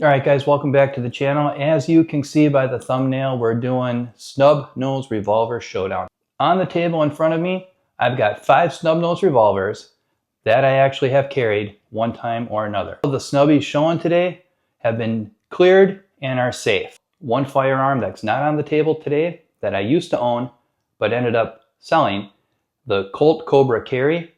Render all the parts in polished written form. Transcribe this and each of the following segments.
Alright guys, welcome back to the channel. As you can see by the thumbnail, we're doing Snub Nose Revolver Showdown. On the table in front of me, I've got 5 Snub Nose revolvers that I actually have carried one time or another. The snubbies shown today have been cleared and are safe. One firearm that's not on the table today that I used to own but ended up selling, the Colt Cobra Carry,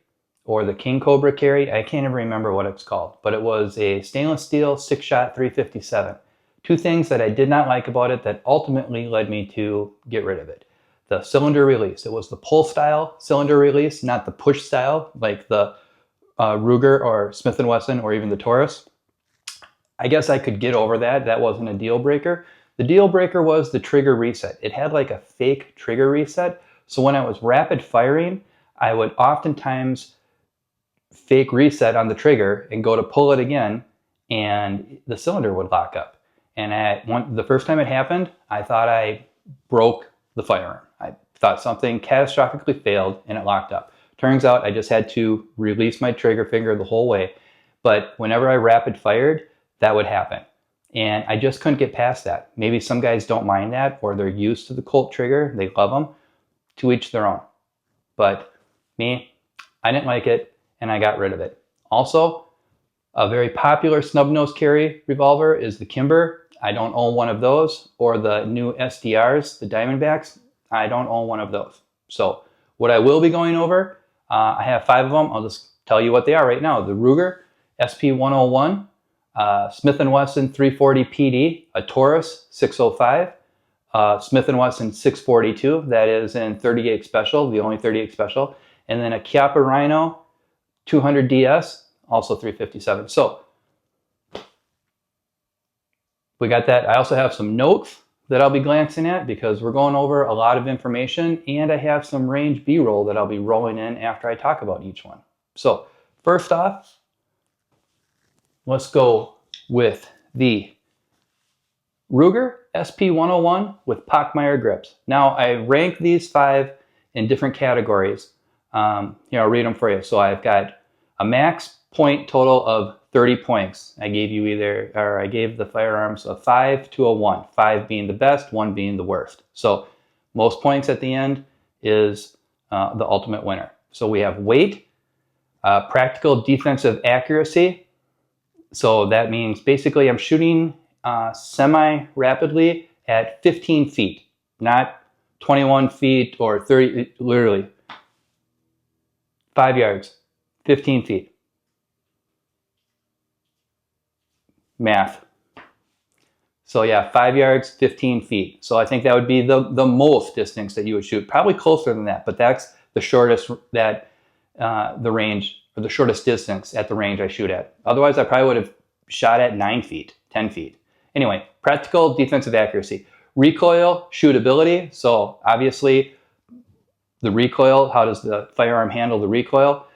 or the King Cobra Carry. I can't even remember what it's called, but it was a stainless steel 6-shot 357. Two things that I did not like about it that ultimately led me to get rid of it. The cylinder release. It was the pull style cylinder release, not the push style like the Ruger or Smith & Wesson or even the Taurus. I guess I could get over that. That wasn't a deal breaker. The deal breaker was the trigger reset. It had like a fake trigger reset. So when I was rapid firing, I would oftentimes fake reset on the trigger and go to pull it again and the cylinder would lock up. And the first time it happened, I thought I broke the firearm. I thought something catastrophically failed and it locked up. Turns out I just had to release my trigger finger the whole way. But whenever I rapid fired, that would happen. And I just couldn't get past that. Maybe some guys don't mind that, or they're used to the Colt trigger, they love them. To each their own. But me, I didn't like it, and I got rid of it. Also, a very popular snub nose carry revolver is the Kimber. I don't own one of those, or the new SDRs, the Diamondbacks. I don't own one of those. So what I will be going over, I have 5 of them. I'll just tell you what they are right now. The Ruger SP101, Smith & Wesson 340 PD, a Taurus 605, Smith & Wesson 642, that is in 38 special, the only 38 special, and then a Chiappa Rhino 200 DS, also 357. So we got that. I also have some notes that I'll be glancing at because we're going over a lot of information, and I have some range B-roll that I'll be rolling in after I talk about each one. So first off, let's go with the Ruger SP101 with Pockmeyer grips. Now I rank these 5 in different categories. Here, I'll read them for you. So I've got a max point total of 30 points. I gave the firearms a 5 to a 1. 5 being the best, 1 being the worst. So most points at the end is the ultimate winner. So we have weight, practical defensive accuracy. So that means basically I'm shooting semi-rapidly at 15 feet, not 21 feet or 30, literally 5 yards, 15 feet. Math. So yeah, 5 yards, 15 feet. So I think that would be the most distance that you would shoot. Probably closer than that, but that's the shortest that the range, or the shortest distance at the range I shoot at. Otherwise, I probably would have shot at 9 feet, 10 feet. Anyway, practical defensive accuracy. Recoil, shootability. So obviously the recoil, how does the firearm handle the recoil?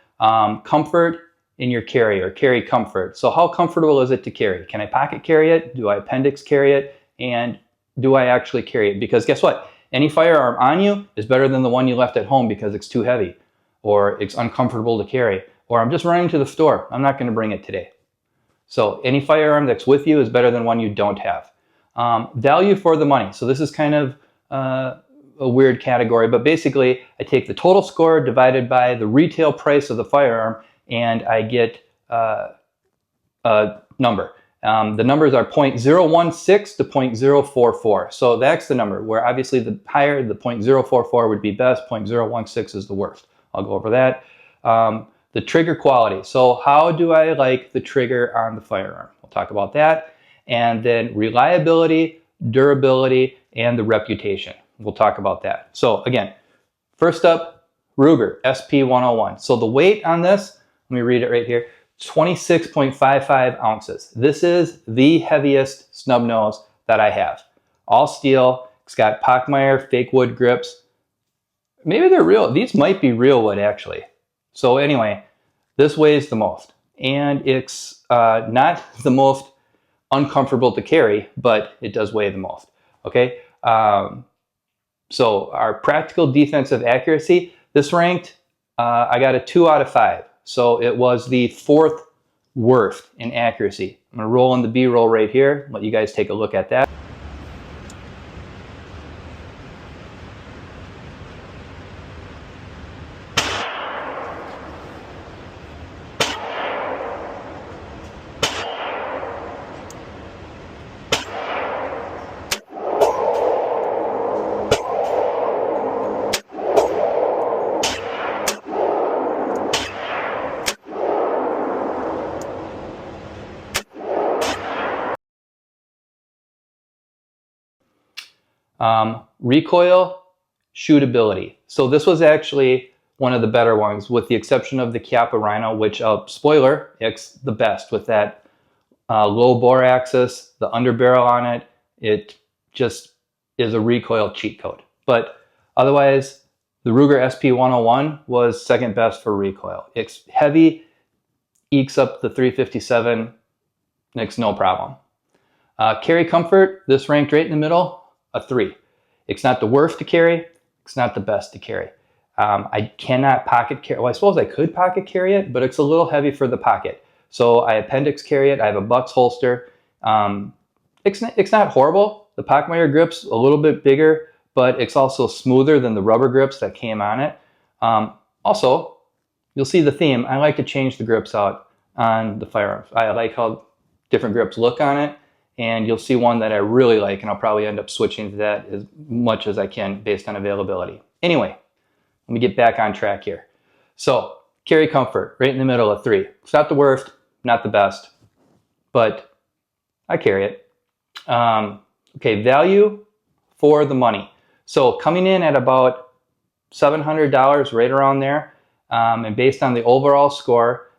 Comfort in your carry, or carry comfort. So how comfortable is it to carry? Can I pocket carry it? Do I appendix carry it? And do I actually carry it? Because guess what? Any firearm on you is better than the one you left at home because it's too heavy, or it's uncomfortable to carry, or I'm just running to the store. I'm not going to bring it today. So any firearm that's with you is better than one you don't have. Value for the money. So this is kind of a weird category, but basically I take the total score divided by the retail price of the firearm, and I get a number. The numbers are 0.016 to 0.044. So that's the number, where obviously the higher, the 0.044 would be best, 0.016 is the worst. I'll go over that. The trigger quality. So how do I like the trigger on the firearm? We'll talk about that. And then reliability, durability, and the reputation. We'll talk about that. So again, first up, Ruger SP101. So the weight on this, let me read it right here, 26.55 ounces. This is the heaviest snub nose that I have. All steel. It's got Pockmeyer fake wood grips. Maybe they're real. These might be real wood actually. So anyway, this weighs the most, and it's not the most uncomfortable to carry, but it does weigh the most. Okay. So our practical defensive accuracy, this ranked, I got a 2 out of 5. So it was the 4th worst in accuracy. I'm gonna roll in the B-roll right here, let you guys take a look at that. Recoil, shootability. So this was actually one of the better ones, with the exception of the Chiappa Rhino, which, spoiler, it's the best with that low bore axis, the underbarrel on it. It just is a recoil cheat code. But otherwise, the Ruger SP101 was second best for recoil. It's heavy, ekes up the 357, it's no problem. Carry comfort, this ranked right in the middle, a 3. It's not the worst to carry, it's not the best to carry. I cannot pocket carry, well, I suppose I could pocket carry it, but it's a little heavy for the pocket. So I appendix carry it, I have a Bucks holster. It's not horrible. The Pockmeyer grip's a little bit bigger, but it's also smoother than the rubber grips that came on it. Also, you'll see the theme, I like to change the grips out on the firearms. I like how different grips look on it, and you'll see one that I really like, and I'll probably end up switching to that as much as I can based on availability. Anyway, let me get back on track here. So, carry comfort, right in the middle of 3. It's not the worst, not the best, but I carry it. Okay, value for the money. So coming in at about $700, right around there, and based on the overall score,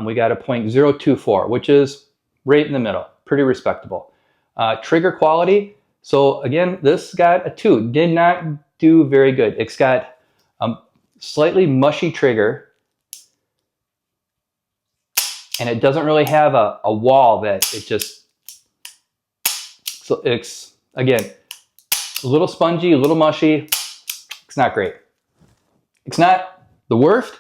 we got a .024, which is right in the middle, pretty respectable. Trigger quality, so again, this got a 2, did not do very good. It's got a slightly mushy trigger, and it doesn't really have a wall that it just, so it's, again, a little spongy, a little mushy. It's not great. It's not the worst,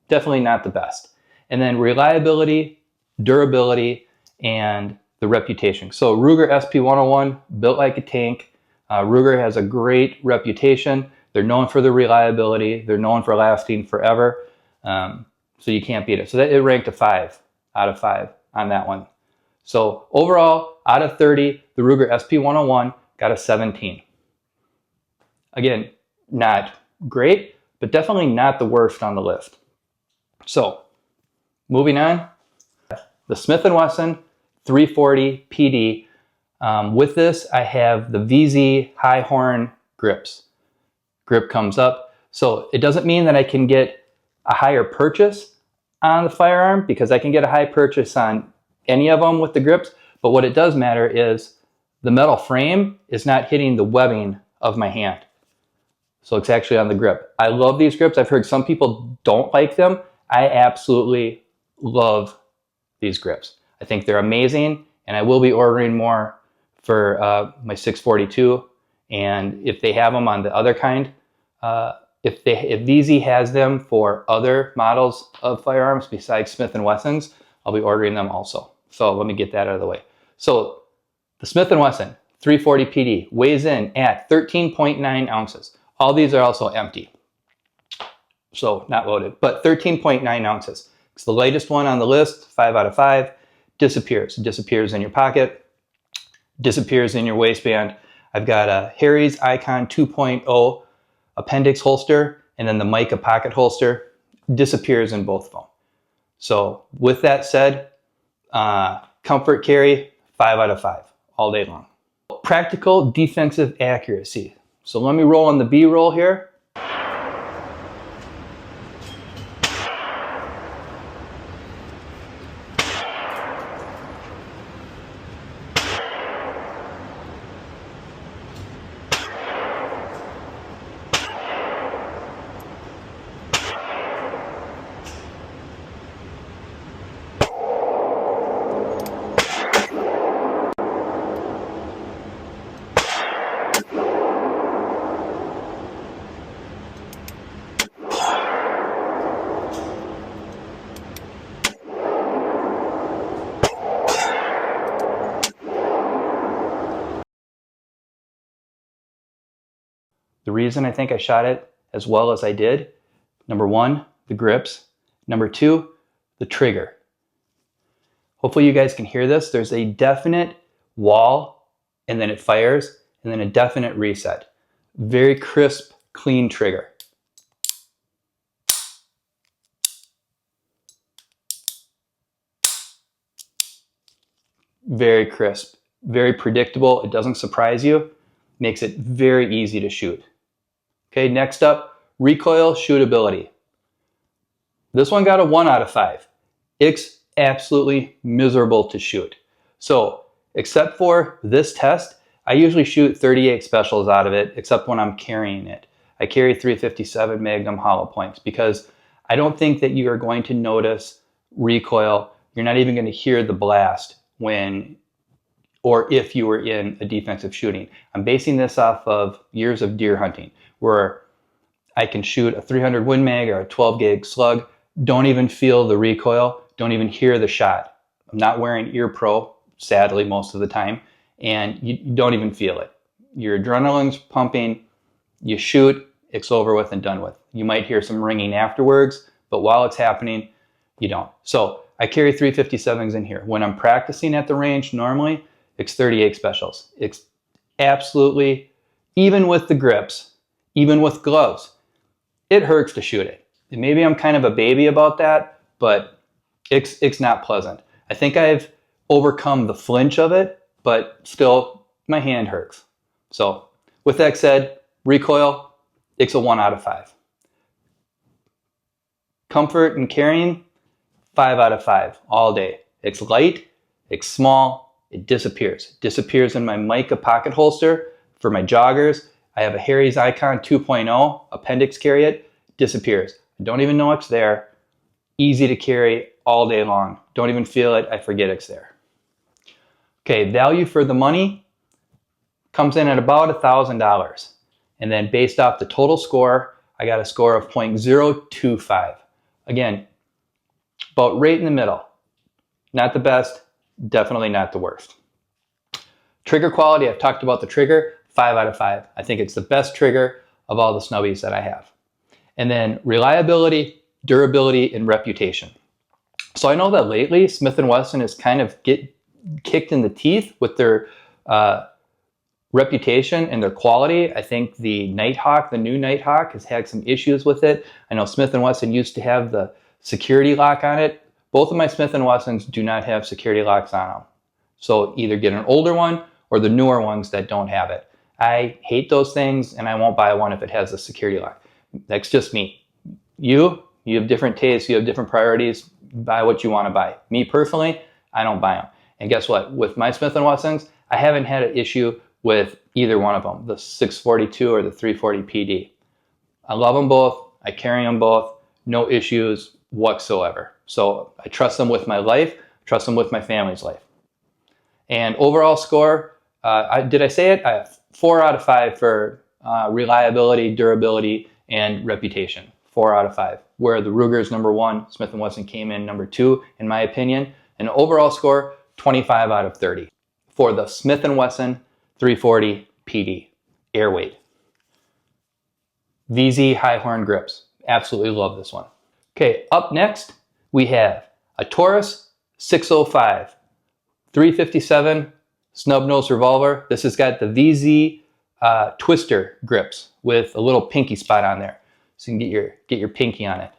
definitely not the best. And then reliability, durability, and the reputation. So Ruger SP101, built like a tank. Ruger has a great reputation. They're known for their reliability. They're known for lasting forever. So you can't beat it. So it ranked a 5 out of 5 on that one. So overall, out of 30, the Ruger SP101 got a 17. Again, not great, but definitely not the worst on the list. So, moving on, the Smith & Wesson 340 PD. With this, I have the VZ high horn grips. Grip comes up. So it doesn't mean that I can get a higher purchase on the firearm, because I can get a high purchase on any of them with the grips, but what it does matter is the metal frame is not hitting the webbing of my hand. So it's actually on the grip. I love these grips. I've heard some people don't like them. I absolutely love these grips. I think they're amazing, and I will be ordering more for my 642. And if they have them on the other kind, if VZ has them for other models of firearms besides Smith & Wessons, I'll be ordering them also. So let me get that out of the way. So the Smith & Wesson 340 PD weighs in at 13.9 ounces. All these are also empty, so not loaded, but 13.9 ounces. It's the latest one on the list, 5 out of 5. Disappears. Disappears in your pocket, disappears in your waistband. I've got a Harry's Icon 2.0 appendix holster, and then the Mica pocket holster. Disappears in both of them. So with that said, comfort carry, 5 out of 5 all day long. Practical defensive accuracy. So let me roll on the B-roll here. The reason I think I shot it as well as I did, number one, the grips. Number two, the trigger. Hopefully you guys can hear this. There's a definite wall, and then it fires, and then a definite reset. Very crisp, clean trigger. Very crisp, very predictable. It doesn't surprise you. Makes it very easy to shoot. Okay, next up, recoil shootability. This one got a 1 out of 5. It's absolutely miserable to shoot. So, except for this test, I usually shoot 38 specials out of it, except when I'm carrying it. I carry 357 Magnum hollow points because I don't think that you are going to notice recoil. You're not even going to hear the blast when or if you were in a defensive shooting. I'm basing this off of years of deer hunting where I can shoot a 300 Win Mag or a 12 gauge slug, don't even feel the recoil, don't even hear the shot. I'm not wearing ear pro, sadly, most of the time, and you don't even feel it. Your adrenaline's pumping, you shoot, it's over with and done with. You might hear some ringing afterwards, but while it's happening, you don't. So I carry 357s in here. When I'm practicing at the range, normally it's 38 specials. It's absolutely, even with the grips, even with gloves, it hurts to shoot it. And maybe I'm kind of a baby about that, but it's not pleasant. I think I've overcome the flinch of it, but still my hand hurts. So with that said, recoil, it's a 1 out of 5. Comfort and carrying, 5 out of 5 all day. It's light, it's small, it disappears. It disappears in my mica pocket holster for my joggers. I have a Harry's Icon 2.0 appendix carry it, disappears. I don't even know it's there. Easy to carry all day long. Don't even feel it, I forget it's there. Okay, value for the money comes in at about $1,000. And then based off the total score, I got a score of 0.025. Again, about right in the middle. Not the best, definitely not the worst. Trigger quality, I've talked about the trigger, 5 out of 5. I think it's the best trigger of all the snubbies that I have. And then reliability, durability, and reputation. So I know that lately Smith & Wesson is kind of kicked in the teeth with their reputation and their quality. I think the Nighthawk, the new Nighthawk, has had some issues with it. I know Smith & Wesson used to have the security lock on it. Both of my Smith & Wessons do not have security locks on them. So either get an older one or the newer ones that don't have it. I hate those things and I won't buy one if it has a security lock. That's just me. You have different tastes, you have different priorities. Buy what you want to buy. Me personally, I don't buy them. And guess what? With my Smith & Wessons, I haven't had an issue with either one of them, the 642 or the 340 PD. I love them both. I carry them both. No issues whatsoever. So I trust them with my life, trust them with my family's life. And overall score, did I say it? I have 4 out of 5 for reliability, durability, and reputation. 4 out of 5. Where the Ruger is number 1, Smith & Wesson came in number 2, in my opinion. And overall score, 25 out of 30 for the Smith & Wesson 340 PD Airweight. VZ high horn grips. Absolutely love this one. Okay, up next, we have a Taurus 605 357 Snub Nose Revolver. This has got the VZ twister grips with a little pinky spot on there. So you can get your pinky on it.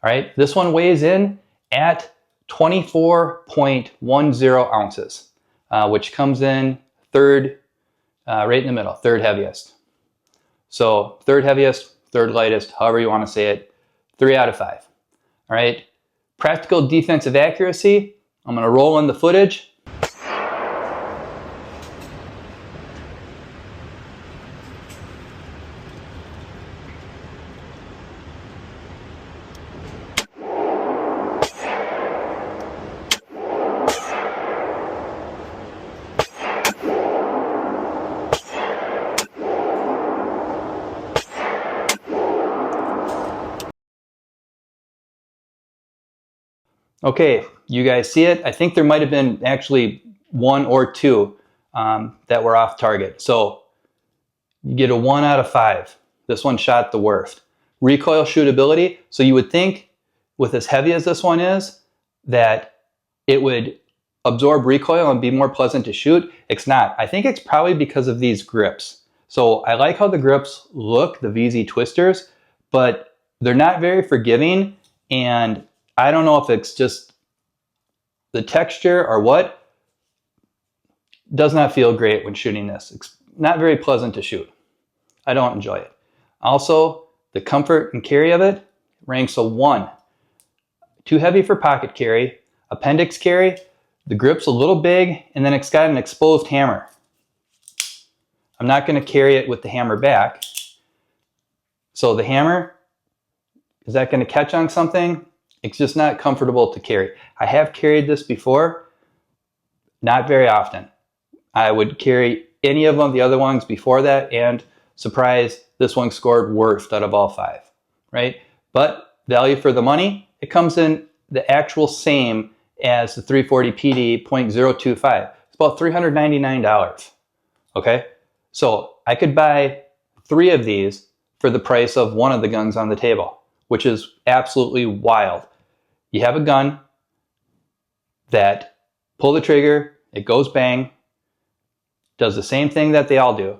All right, this one weighs in at 24.10 ounces, which comes in third, right in the middle, third heaviest. So third heaviest, third lightest, however you want to say it, 3 out of 5. All right, practical defensive accuracy. I'm going to roll in the footage. Okay, you guys see it? I think there might have been actually 1 or 2 that were off target. So you get a 1 out of 5. This one shot the worst. Recoil shootability, so you would think with as heavy as this one is that it would absorb recoil and be more pleasant to shoot. It's not. I think it's probably because of these grips. So I like how the grips look, the VZ twisters, but they're not very forgiving, and I don't know if it's just the texture or what. Does not feel great when shooting this. It's not very pleasant to shoot. I don't enjoy it. Also, the comfort and carry of it ranks a 1. Too heavy for pocket carry. Appendix carry, the grip's a little big, and then it's got an exposed hammer. I'm not going to carry it with the hammer back. So the hammer, is that going to catch on something? It's just not comfortable to carry. I have carried this before, not very often. I would carry any of them, the other ones before that, and surprise, this one scored worst out of all 5, right? But value for the money, it comes in the actual same as the 340 PD .025. It's about $399, okay? So I could buy 3 of these for the price of one of the guns on the table, which is absolutely wild. You have a gun that pull the trigger, it goes bang, does the same thing that they all do.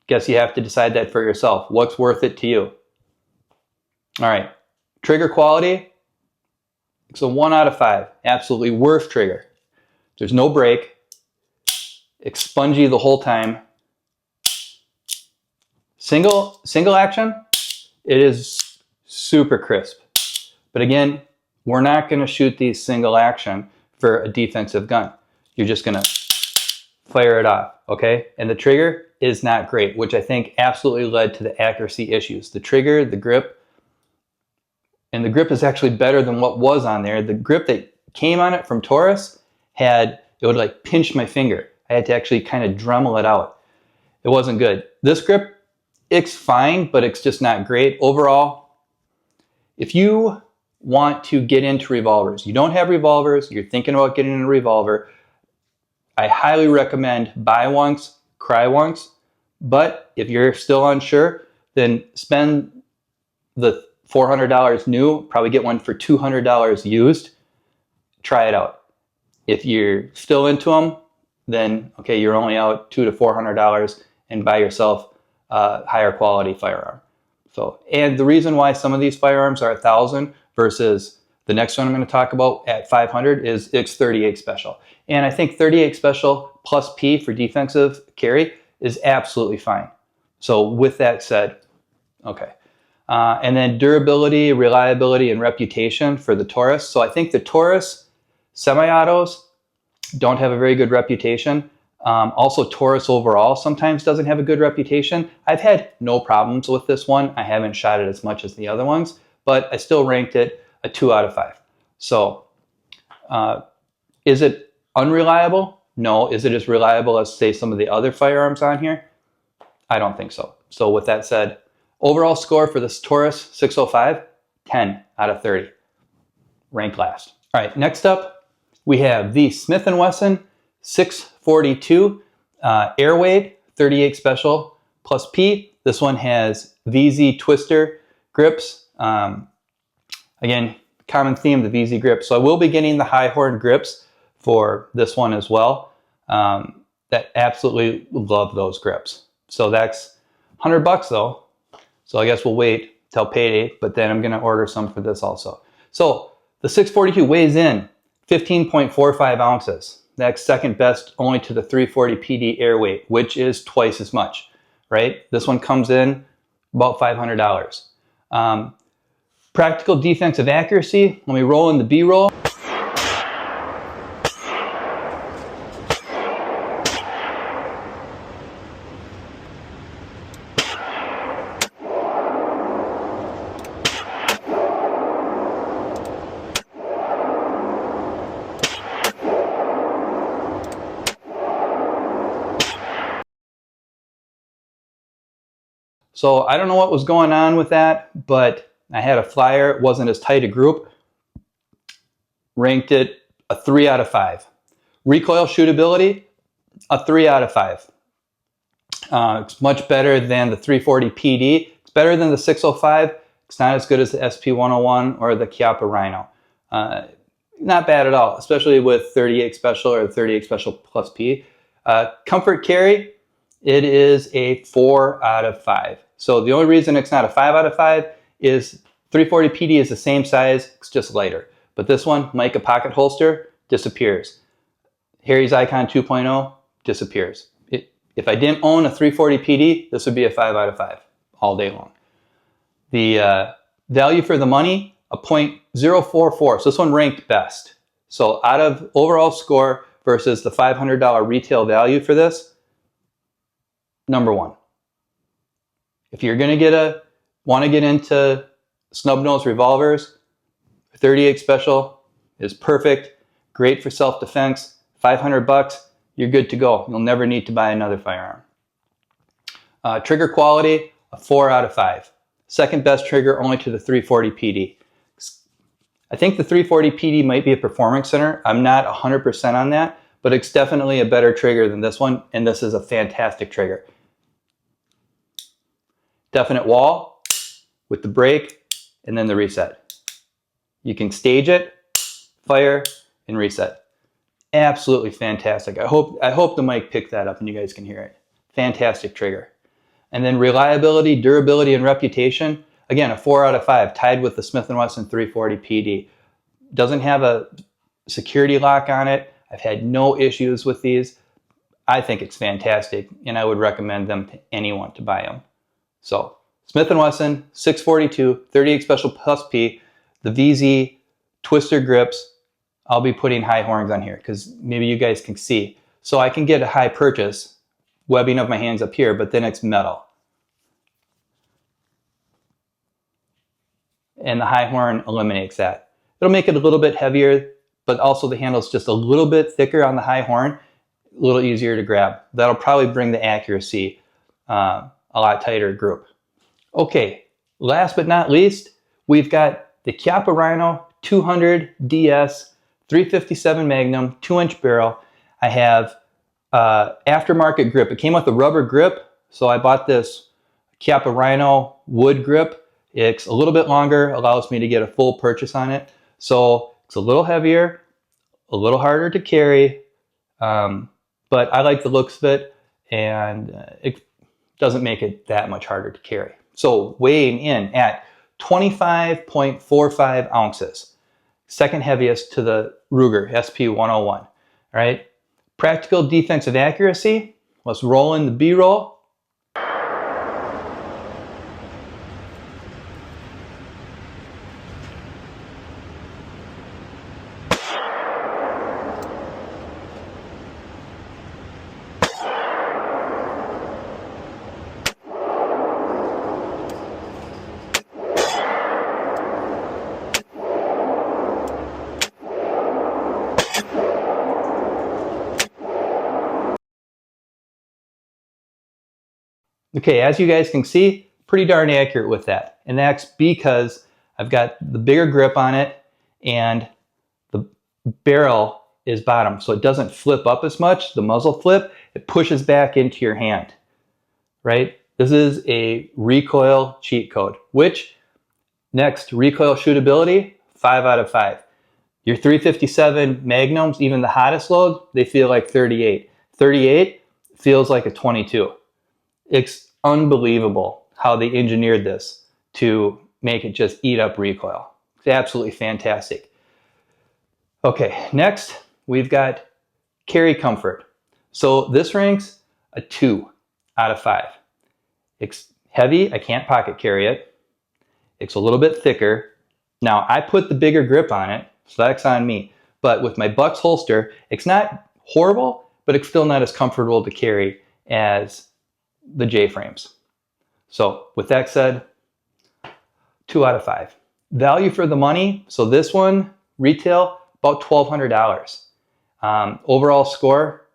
Guess you have to decide that for yourself. What's worth it to you? All right, trigger quality, it's a 1 out of 5. Absolutely worst trigger. There's no break. It's spongy the whole time. Single action, it is super crisp. But again, we're not going to shoot these single action for a defensive gun. You're just going to fire it off, okay? And the trigger is not great, which I think absolutely led to the accuracy issues. The trigger, the grip, and the grip is actually better than what was on there. The grip that came on it from Taurus it would like pinch my finger. I had to actually kind of Dremel it out. It wasn't good. This grip, it's fine, but it's just not great. Overall, if you want to get into revolvers, you don't have revolvers, you're thinking about getting a revolver, I highly recommend buy once, cry once. But if you're still unsure, then spend the $400 new, probably get one for $200 used. Try it out. If you're still into them, then okay, you're only out $200 to $400 and buy yourself a higher quality firearm. So, and the reason why some of these firearms are $1,000 versus the next one I'm going to talk about at $500 is it's 38 special. And I think 38 special plus P for defensive carry is absolutely fine. So with that said, okay. And then durability, reliability, and reputation for the Taurus. So I think the Taurus semi-autos don't have a very good reputation. Also, Taurus overall sometimes doesn't have a good reputation. I've had no problems with this one. I haven't shot it as much as the other ones, but I still ranked it a 2 out of 5. So is it unreliable? No. Is it as reliable as, say, some of the other firearms on here? I don't think so. So with that said, overall score for this Taurus 605, 10 out of 30. Ranked last. All right, next up, we have the Smith & Wesson 642 Airweight 38 Special plus P. This one has VZ twister grips. Again, common theme, the VZ grips. So I will be getting the high horn grips for this one as well. That absolutely love those grips. So that's $100 though. So I guess we'll wait till payday, but then I'm going to order some for this also. So the 642 weighs in 15.45 ounces. That's second best only to the 340 PD Airweight, which is twice as much, right? This one comes in about $500. Practical defensive accuracy. Let me roll in the B-roll. So I don't know what was going on with that, but I had a flyer. It wasn't as tight a group. Ranked it a 3 out of 5. Recoil shootability, a 3 out of 5. It's much better than the 340 PD. It's better than the 605. It's not as good as the SP101 or the Chiappa Rhino. Not bad at all, especially with 38 Special or 38 Special Plus P. Comfort carry, it is a 4 out of 5. So the only reason it's not a 5 out of 5 is 340 PD is the same size, it's just lighter. But this one, Mica Pocket Holster, disappears. Harry's Icon 2.0 disappears. If I didn't own a 340 PD, this would be a 5 out of 5 all day long. The value for the money, a .044. So this one ranked best. So out of overall score versus the $500 retail value for this, number one. If you're going to want to get into snub nose revolvers, 38 Special is perfect, great for self-defense, 500 bucks, you're good to go. You'll never need to buy another firearm. Trigger quality, a 4 out of 5. Second best trigger only to the 340 PD. I think the 340 PD might be a performance center. I'm not 100% on that, but it's definitely a better trigger than this one, and this is a fantastic trigger. Definite wall with the break and then the reset. You can stage it, fire, and reset. Absolutely fantastic. I hope the mic picked that up and you guys can hear it. Fantastic trigger. And then reliability, durability, and reputation. Again, a 4 out of 5, tied with the Smith & Wesson 340 PD. Doesn't have a security lock on it. I've had no issues with these. I think it's fantastic, and I would recommend them to anyone to buy them. So, Smith & Wesson 642 38 Special Plus P, the VZ twister grips. I'll be putting high horns on here because maybe you guys can see. So I can get a high purchase, webbing of my hands up here, but then it's metal. And the high horn eliminates that. It'll make it a little bit heavier, but also the handle's just a little bit thicker on the high horn, a little easier to grab. That'll probably bring the accuracy a lot tighter group. Okay, last but not least, we've got the Chiappa Rhino 200 DS 357 Magnum 2-inch barrel. I have aftermarket grip. It came with a rubber grip, so I bought this Chiappa Rhino wood grip. It's a little bit longer, allows me to get a full purchase on it. So it's a little heavier, a little harder to carry, but I like the looks of it, and it doesn't make it that much harder to carry. So weighing in at 25.45 ounces. Second heaviest to the Ruger SP101. All right. Practical defensive accuracy. Let's roll in the B-roll. Okay, as you guys can see, pretty darn accurate with that. And that's because I've got the bigger grip on it and the barrel is bottom, so it doesn't flip up as much. The muzzle flip, it pushes back into your hand, right? This is a recoil cheat code, which next, recoil shootability, 5 out of 5. Your 357 Magnums, even the hottest load, they feel like 38. 38 feels like a 22. It's unbelievable how they engineered this to make it just eat up recoil. It's absolutely fantastic. Okay, next we've got carry comfort. So this ranks a 2 out of 5. It's heavy, I can't pocket carry it. It's a little bit thicker. Now I put the bigger grip on it, so that's on me. But with my Bucks holster, it's not horrible, but it's still not as comfortable to carry as the J-frames. So with that said, 2 out of 5. Value for the money, so this one, retail, about $1,200. Overall score,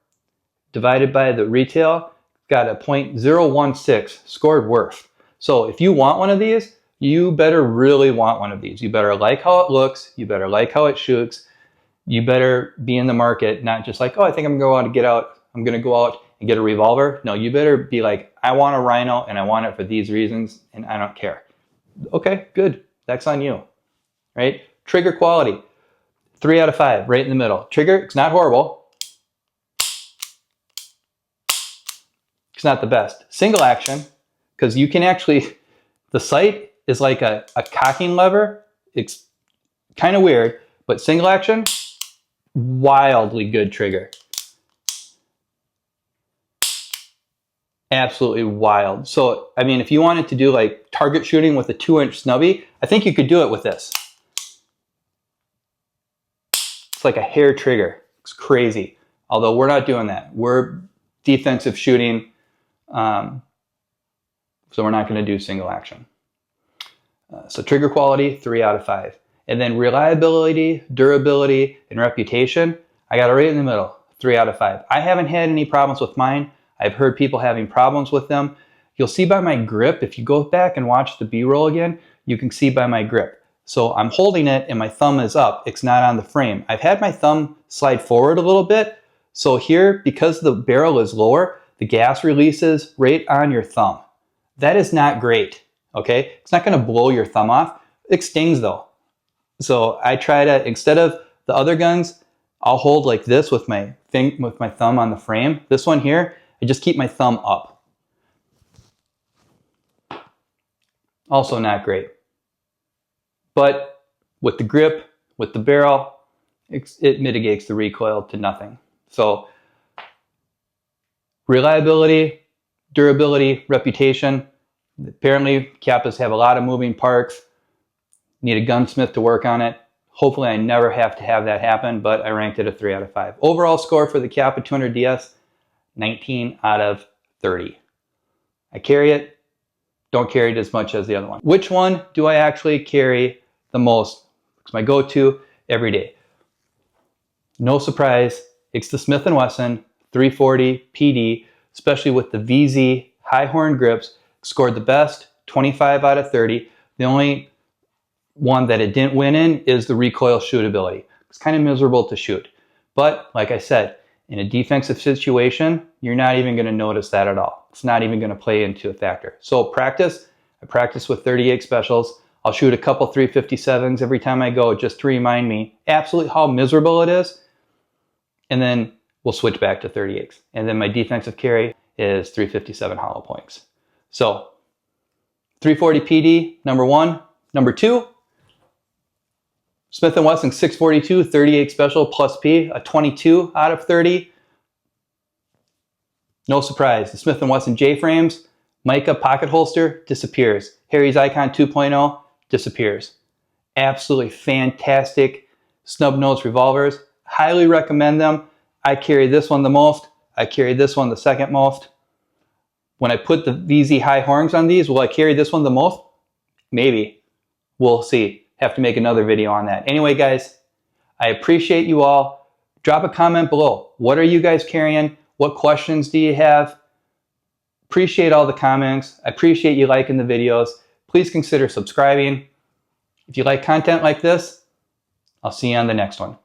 divided by the retail, got a .016 scored worth. So if you want one of these, you better really want one of these. You better like how it looks, you better like how it shoots, you better be in the market, not just like, oh, I think I'm going to go out and get a revolver. No, you better be like, I want a Rhino and I want it for these reasons and I don't care. Okay, good. That's on you, right? Trigger quality, 3 out of 5, right in the middle. Trigger, it's not horrible. It's not the best. Single action, because you can actually, the sight is like a cocking lever. It's kind of weird, but single action, wildly good trigger. Absolutely wild. So, I mean, if you wanted to do like target shooting with a 2-inch snubby, I think you could do it with this. It's like a hair trigger. It's crazy. Although we're not doing that. We're defensive shooting, so we're not going to do single action. So trigger quality, 3 out of 5. And then reliability, durability, and reputation, I got it right in the middle, 3 out of 5. I haven't had any problems with mine. I've heard people having problems with them. You'll see by my grip, if you go back and watch the B-roll again, you can see by my grip. So I'm holding it and my thumb is up. It's not on the frame. I've had my thumb slide forward a little bit. So here, because the barrel is lower, the gas releases right on your thumb. That is not great, okay? It's not gonna blow your thumb off. It stings though. So I try to, instead of the other guns, I'll hold like this with my thumb on the frame. This one here, I just keep my thumb up. Also not great. But with the grip, with the barrel, it mitigates the recoil to nothing. So reliability, durability, reputation. Apparently Chiappas have a lot of moving parts. Need a gunsmith to work on it. Hopefully I never have to have that happen, but I ranked it a 3 out of 5. Overall score for the Chiappa 200DS, 19 out of 30. I carry it, don't carry it as much as the other one. Which one do I actually carry the most? It's my go-to every day. No surprise, it's the Smith & Wesson 340 PD, especially with the VZ high horn grips. Scored the best, 25 out of 30. The only one that it didn't win in is the recoil shootability. It's kind of miserable to shoot. But like I said, in a defensive situation, you're not even going to notice that at all. It's not even going to play into a factor. So practice, I practice with 38 specials. I'll shoot a couple 357s every time I go just to remind me absolutely how miserable it is. And then we'll switch back to 38s. And then my defensive carry is 357 hollow points. So 340 PD, number 1. Number 2, Smith & Wesson 642 38 special plus P, a 22 out of 30. No surprise, the Smith & Wesson J-frames, mica pocket holster, disappears. Harry's Icon 2.0, disappears. Absolutely fantastic snub nose revolvers. Highly recommend them. I carry this one the most. I carry this one the second most. When I put the VZ high horns on these, will I carry this one the most? Maybe. We'll see. Have to make another video on that. Anyway, guys, I appreciate you all. Drop a comment below. What are you guys carrying? What questions do you have? Appreciate all the comments. I appreciate you liking the videos. Please consider subscribing. If you like content like this, I'll see you on the next one.